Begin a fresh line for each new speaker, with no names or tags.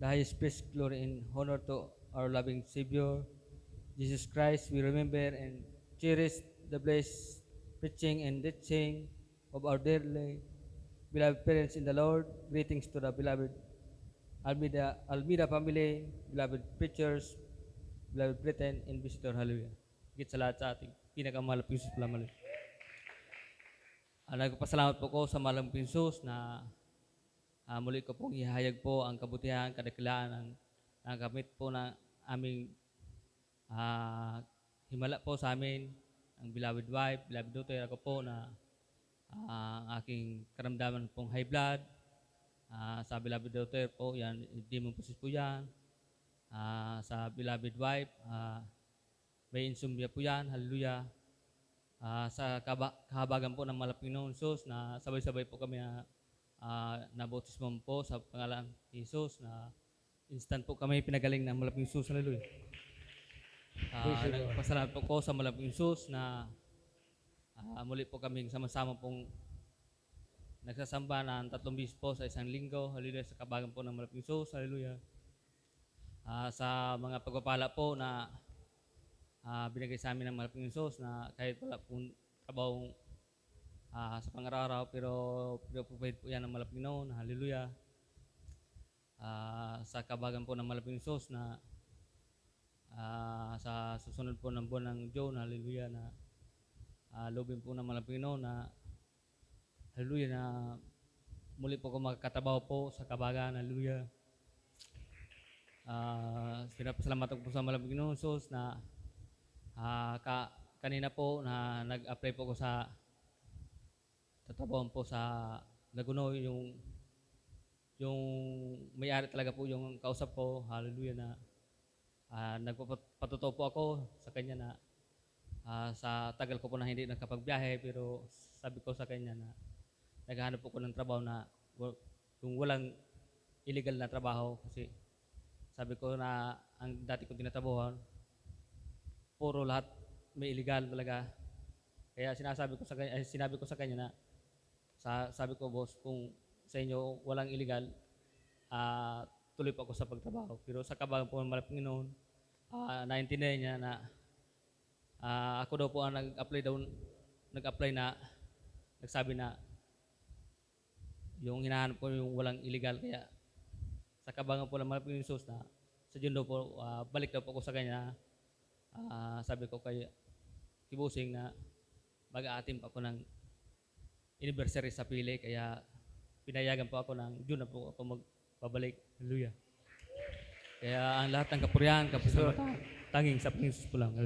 the highest praise, glory, and honor to our loving Savior, Jesus Christ. We remember and cherish the blessed preaching and teaching of our dearly beloved parents in the Lord. Greetings to the beloved Almeida family, beloved preachers, beloved Britain, and visitor. Hallelujah. Higit sa lahat sa ating pinakamahal na Pisos Palamal. Nagpasalamat po ko sa malang Pisos na muli ko pong ihayag po ang kabutihan, kadakilaan ng nagamit po ng aming himala po sa amin, ang beloved wife, beloved daughter, ako po na ang aking karamdaman pong high blood, sa beloved daughter po, yan, demon possess po yan, sa beloved wife, may insomnia po yan, hallelujah. Sa kahabagan po ng malaking noon, sus, na sabay-sabay po kami nabautismo po sa pangalan ni Jesus na instant po kami pinagaling ng malaking Jesus. Hallelujah. Nagpasalamat po ko sa malaking Jesus na muli po kami sama-sama pong nagsasamba ng 3 beses po sa isang linggo. Hallelujah. Sa kabagan po ng malaking Jesus. Hallelujah. Sa mga pagpapala po na binigay sa amin ng malaking Jesus na kahit wala pong trabaho sa pang-araw-araw, pero pinapupahid po yan ng malaping noon. Hallelujah. Sa kabagan po ng malaping sos na sa susunod po ng buwan ng June, hallelujah, na lobin po ng malaping noon na hallelujah, na muli po ko magkatabaho po sa kabagan. Hallelujah. Pinapasalamat ko po sa malaping noon sos na kanina po na nag-apply po ko sa tatrabaho po sa Laguno, yung may-ari talaga po yung kausap ko, hallelujah, na nagpapatuto po ako sa kanya na sa tagal ko po na hindi nakapagbiyahe, pero sabi ko sa kanya na naghahanap po ko ng trabaho na yung walang illegal na trabaho, kasi sabi ko na ang dati kong tinatrabahoan puro lahat may illegal talaga. Kaya sinabi ko sa kanya na sabi ko, boss, kung sa inyo walang illegal, tuloy po ako sa pagtrabaho. Pero sa kabagan po ng malaping noon, naintindihan niya na ako daw po ang nag-apply na nagsabi na yung hinahanap ko yung walang illegal. Kaya sa kabagan po ng malaping sos na sa June daw po, balik daw po ako sa kanya. Sabi ko kay Kibusing na mag-aatim pa ako ng anniversary sa Pili, kaya pinayagan po ako ng June na po ako magpabalik. Hallelujah. Kaya ang lahat ng kapurihan, kapasalamatan, tanging sa Panginoon po lang.